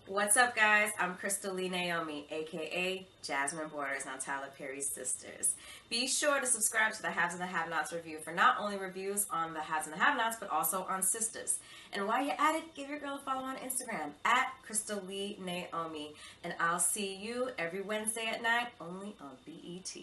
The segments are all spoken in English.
What's up, guys? I'm Crystal Lee Naomi, aka Jasmine Borders on Tyler Perry's Sisters. Be sure to subscribe to the Haves and the Have-Nots review for not only reviews on the Haves and the Have-Nots, but also on Sisters. And while you're at it, give your girl a follow on Instagram at Crystal Lee Naomi. And I'll see you every Wednesday at 9, only on BET.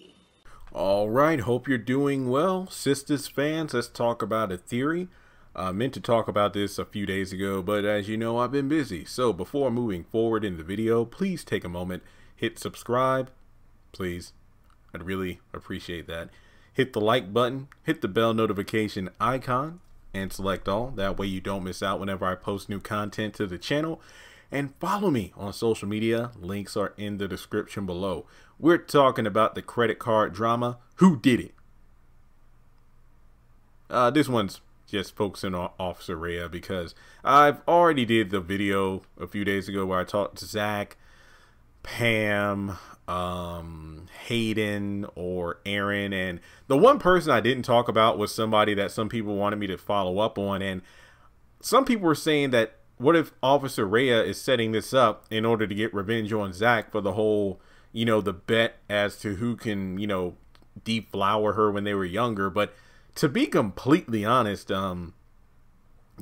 All right, hope you're doing well. Sistas fans, let's talk about a theory. I meant to talk about this a few days ago, but as you know, I've been busy. So before moving forward in the video, please take a moment, hit subscribe, please. I'd really appreciate that. Hit the like button, hit the bell notification icon, and select all. That way you don't miss out whenever I post new content to the channel. And follow me on social media. Links are in the description below. We're talking about the credit card drama. Who did it? This one's just focusing on Officer Rayah because I've already did the video a few days ago where I talked to Zach, Pam, Hayden, or Aaron, and the one person I didn't talk about was somebody that some people wanted me to follow up on, and some people were saying that what if Officer Rayah is setting this up in order to get revenge on Zach for the whole, the bet as to who can, deflower her when they were younger. But to be completely honest,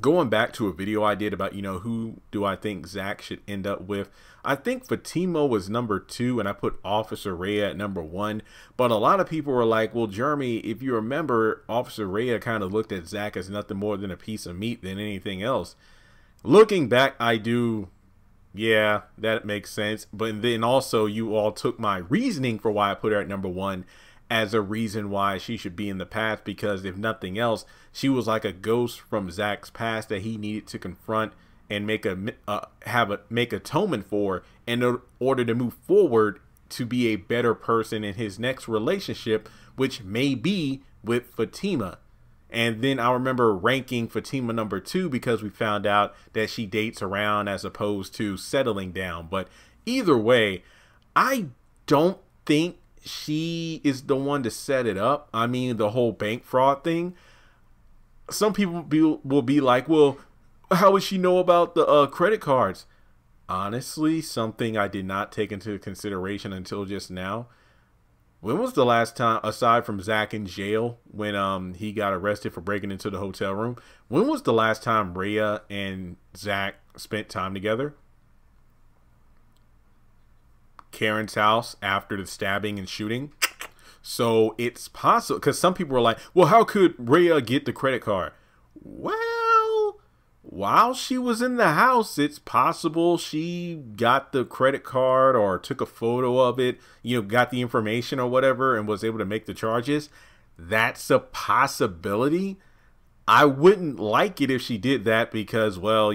going back to a video I did about, who do I think Zach should end up with, I think Fatima was number 2 and I put Officer Rayah at number 1. But a lot of people were like, well, Jeremy, if you remember, Officer Rayah kind of looked at Zach as nothing more than a piece of meat than anything else. Looking back, yeah, that makes sense. But then also you all took my reasoning for why I put her at number 1 as a reason why she should be in the past, because if nothing else, she was like a ghost from Zach's past that he needed to confront and make atonement for in order to move forward to be a better person in his next relationship, which may be with Fatima. And then I remember ranking Fatima number 2 because we found out that she dates around as opposed to settling down. But either way, I don't think she is the one to set it up. I mean, the whole bank fraud thing. Some people will be like, well, how would she know about the credit cards? Honestly, something I did not take into consideration until just now. When was the last time, aside from Zach in jail, when he got arrested for breaking into the hotel room, when was the last time Rayah and Zach spent time together? Karen's house after the stabbing and shooting. So it's possible, because some people were like, well, how could Rayah get the credit card? Well, while she was in the house, it's possible she got the credit card or took a photo of it, got the information or whatever and was able to make the charges. That's a possibility. I wouldn't like it if she did that because, well,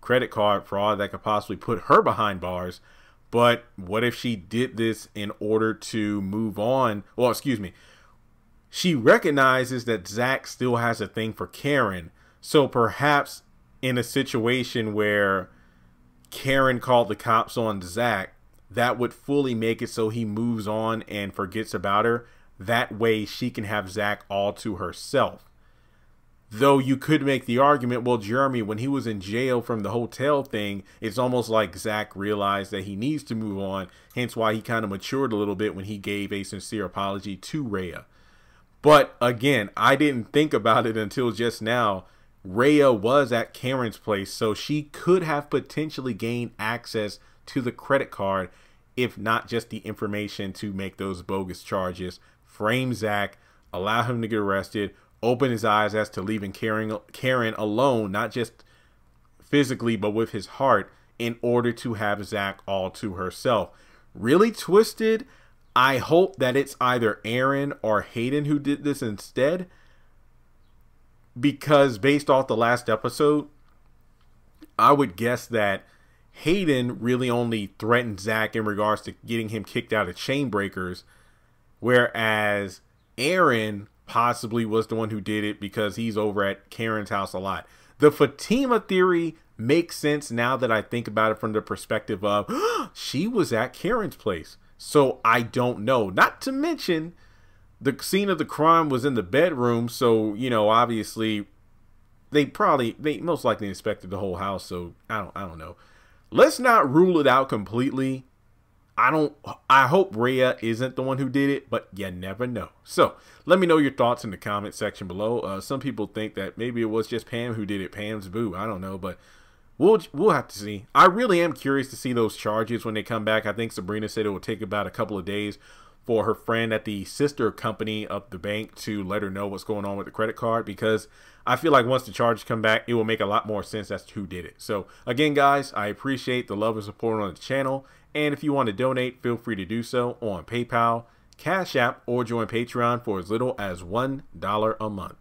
credit card fraud that could possibly put her behind bars. But what if she did this in order to move on? Well, excuse me. She recognizes that Zach still has a thing for Karen. So perhaps in a situation where Karen called the cops on Zach, that would fully make it so he moves on and forgets about her. That way she can have Zach all to herself. Though you could make the argument, well, Jeremy, when he was in jail from the hotel thing, it's almost like Zach realized that he needs to move on. Hence why he kind of matured a little bit when he gave a sincere apology to Rayah. But again, I didn't think about it until just now. Rayah was at Karen's place, so she could have potentially gained access to the credit card, if not just the information to make those bogus charges, frame Zach, allow him to get arrested, open his eyes as to leaving Karen alone, not just physically, but with his heart, in order to have Zach all to herself. Really twisted. I hope that it's either Aaron or Hayden who did this instead, because based off the last episode, I would guess that Hayden really only threatened Zach in regards to getting him kicked out of Chain Breakers, whereas Aaron possibly was the one who did it because he's over at Karen's house a lot. The Fatima theory makes sense now that I think about it from the perspective of she was at Karen's place. So I don't know. Not to mention the scene of the crime was in the bedroom. So, obviously they most likely inspected the whole house. So I don't know. let's not rule it out completely. I hope Rayah isn't the one who did it, but you never know. So let me know your thoughts in the comment section below. Some people think that maybe it was just Pam who did it. Pam's boo. I don't know, but we'll have to see. I really am curious to see those charges when they come back. I think Sabrina said it will take about a couple of days for her friend at the sister company of the bank to let her know what's going on with the credit card, because I feel like once the charges come back, it will make a lot more sense as to who did it. So again, guys, I appreciate the love and support on the channel. And if you want to donate, feel free to do so on PayPal, Cash App, or join Patreon for as little as $1 a month.